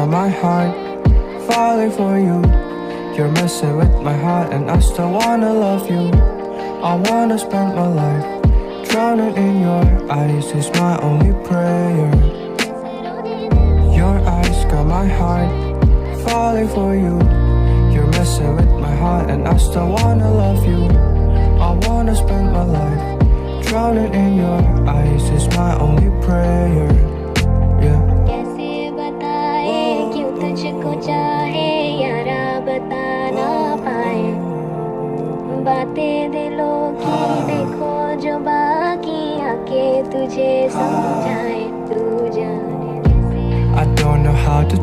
got my heart falling for you. You're messing with my heart and I still wanna love you. I wanna spend my life drowning in your eyes is my only prayer. Your eyes got my heart falling for you. You're messing with my heart and I still wanna love you. I wanna spend my life drowning in your eyes is my only prayer. Yeah. कैसे बताए क्यों तुझको चाहे यारा बता ना पाए बातें दिलों की देखो जो बाकी आके तुझे समझाए तू जाने I don't know how to